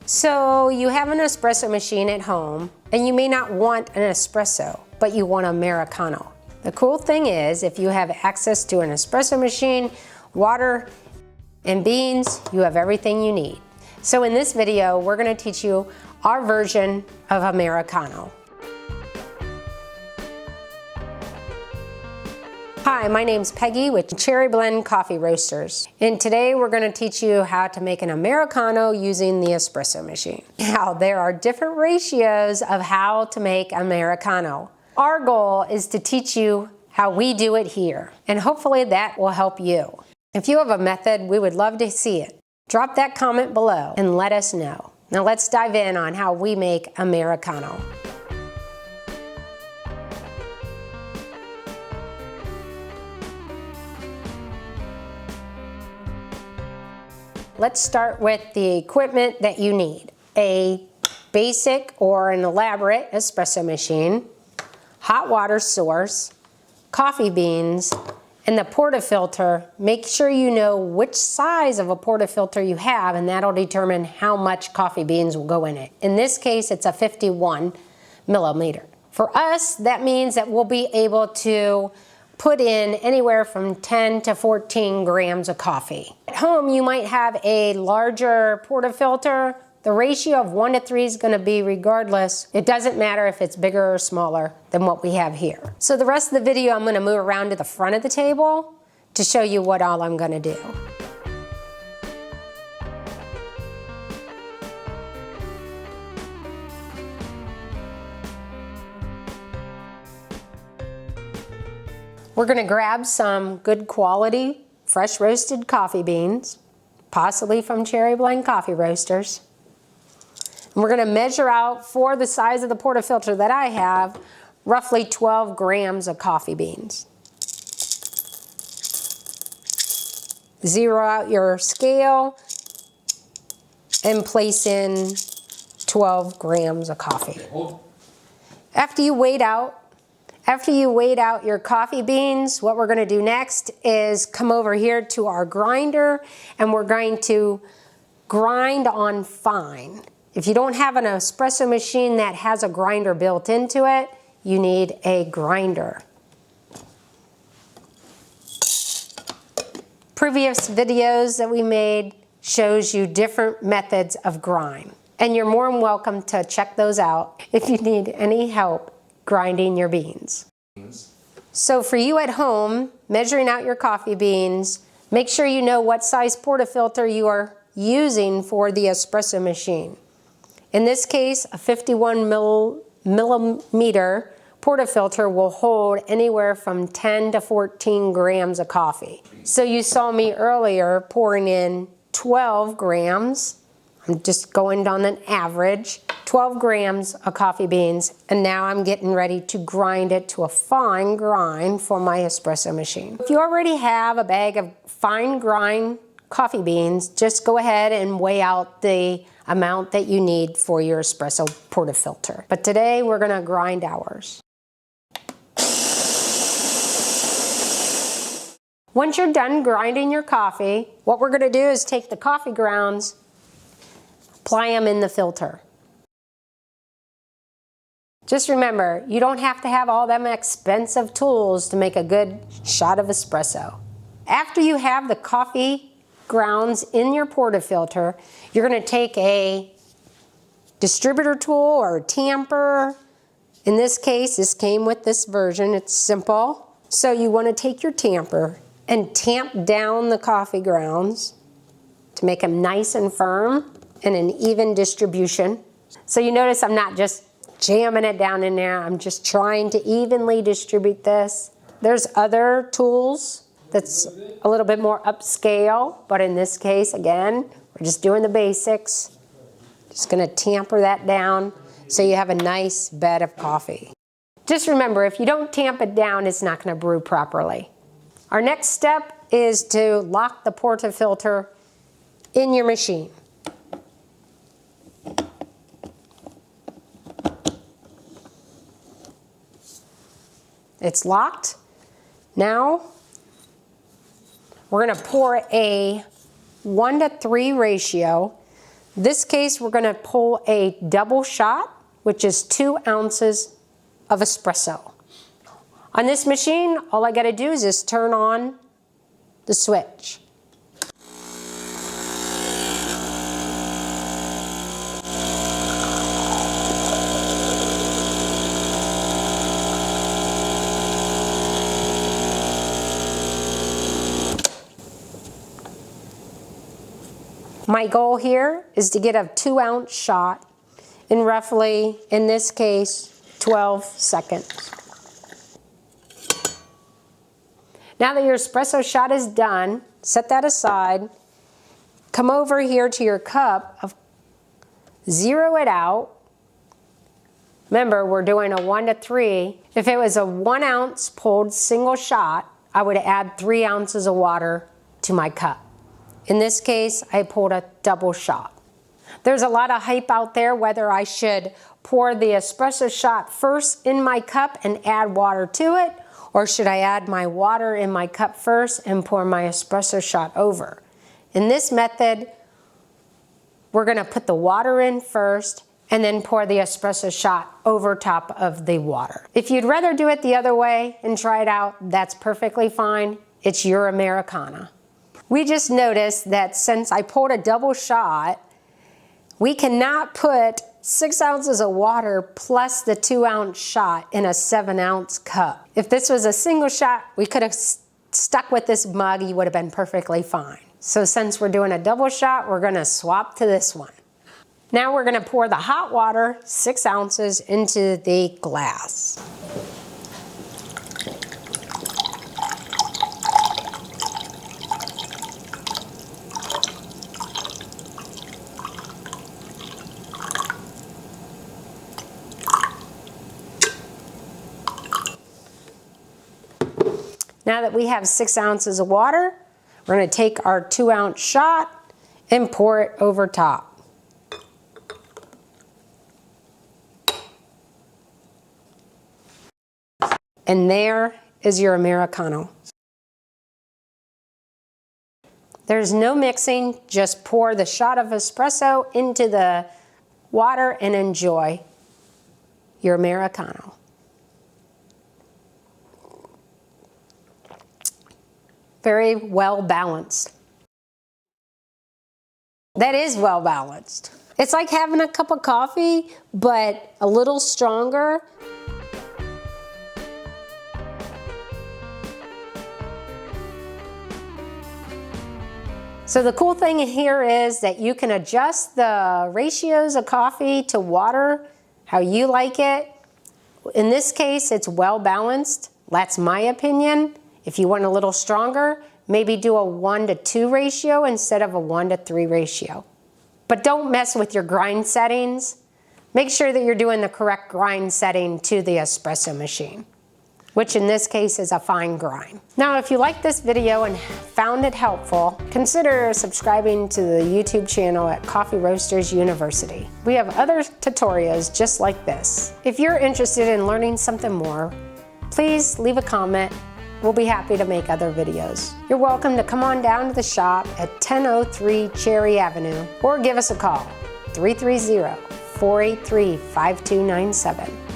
So you have an espresso machine at home and you may not want an espresso, but you want Americano. The cool thing is if you have access to an espresso machine, water, and beans, you have everything you need. So in this video, we're going to teach you our version of Americano. Hi, my name's Peggy with Cherry Blend Coffee Roasters. And today we're going to teach you how to make an Americano using the espresso machine. Now, there are different ratios of how to make Americano. Our goal is to teach you how we do it here, and hopefully that will help you. If you have a method, we would love to see it. Drop that comment below and let us know. Now let's dive in on how we make Americano. Let's start with the equipment that you need. A basic or an elaborate espresso machine, hot water source, coffee beans, and the portafilter. Make sure you know which size of a portafilter you have, and that'll determine how much coffee beans will go in it. In this case, it's a 51 millimeter. For us, that means that we'll be able to put in anywhere from 10 to 14 grams of coffee. At home, you might have a larger portafilter. The ratio of 1 to 3 is going to be regardless. It doesn't matter if it's bigger or smaller than what we have here. So the rest of the video, I'm going to move around to the front of the table to show you what all I'm going to do. We're going to grab some good quality, fresh roasted coffee beans, possibly from Cherry Blend Coffee Roasters. And we're going to measure out, for the size of the portafilter that I have, roughly 12 grams of coffee beans. Zero out your scale and place in 12 grams of coffee. After you weigh out your coffee beans, what we're going to do next is come over here to our grinder, and we're going to grind on fine. If you don't have an espresso machine that has a grinder built into it, you need a grinder. Previous videos that we made shows you different methods of grind, and you're more than welcome to check those out if you need any help grinding your beans. So for you at home, measuring out your coffee beans, make sure you know what size portafilter you are using for the espresso machine. In this case, a 51 millimeter portafilter will hold anywhere from 10 to 14 grams of coffee. So you saw me earlier pouring in 12 grams. I'm just going on an average, 12 grams of coffee beans, and now I'm getting ready to grind it to a fine grind for my espresso machine. If you already have a bag of fine grind coffee beans, just go ahead and weigh out the amount that you need for your espresso portafilter. But today we're going to grind ours. Once you're done grinding your coffee, what we're going to do is take the coffee grounds, apply them in the filter. Just remember, you don't have to have all them expensive tools to make a good shot of espresso. After you have the coffee grounds in your portafilter, you're going to take a distributor tool or a tamper. In this case, this came with this version. It's simple. So you want to take your tamper and tamp down the coffee grounds to make them nice and firm and an even distribution. So you notice I'm not just jamming it down in there. I'm just trying to evenly distribute this. There's other tools that's a little bit more upscale, but in this case, again, we're just doing the basics. Just going to tamper that down so you have a nice bed of coffee. Just remember, if you don't tamp it down, it's not going to brew properly. Our next step is to lock the portafilter in your machine. It's locked. Now we're going to pour a 1 to 3 ratio This case, we're gonna pull a double shot, which is 2 ounces of espresso. On this machine, all I gotta do is just turn on the switch. My goal here is to get a 2-ounce shot in roughly, in this case, 12 seconds. Now that your espresso shot is done, set that aside. Come over here to your cup, zero it out. Remember, we're doing a 1 to 3. If it was a 1 ounce pulled single shot, I would add 3 ounces of water to my cup. In this case, I pulled a double shot. There's a lot of hype out there whether I should pour the espresso shot first in my cup and add water to it, or should I add my water in my cup first and pour my espresso shot over. In this method, we're gonna put the water in first and then pour the espresso shot over top of the water. If you'd rather do it the other way and try it out, that's perfectly fine. It's your Americano. We just noticed that since I pulled a double shot, we cannot put 6 ounces of water plus the 2-ounce shot in a 7-ounce cup. If this was a single shot, we could have stuck with this mug, you would have been perfectly fine. So since we're doing a double shot, we're gonna swap to this one. Now we're gonna pour the hot water, 6 ounces, into the glass. Now that we have 6 ounces of water, we're going to take our 2-ounce shot and pour it over top. And there is your Americano. There's no mixing, just pour the shot of espresso into the water and enjoy your Americano. Very well balanced. That is well balanced. It's like having a cup of coffee, but a little stronger. So the cool thing here is that you can adjust the ratios of coffee to water how you like it. In this case, it's well balanced. That's my opinion. If you want a little stronger, maybe do a 1 to 2 ratio instead of a 1 to 3 ratio. But don't mess with your grind settings. Make sure that you're doing the correct grind setting to the espresso machine, which in this case is a fine grind. Now, if you liked this video and found it helpful, consider subscribing to the YouTube channel at Coffee Roasters University. We have other tutorials just like this. If you're interested in learning something more, please leave a comment. We'll be happy to make other videos. You're welcome to come on down to the shop at 1003 Cherry Avenue or give us a call, 330-483-5297.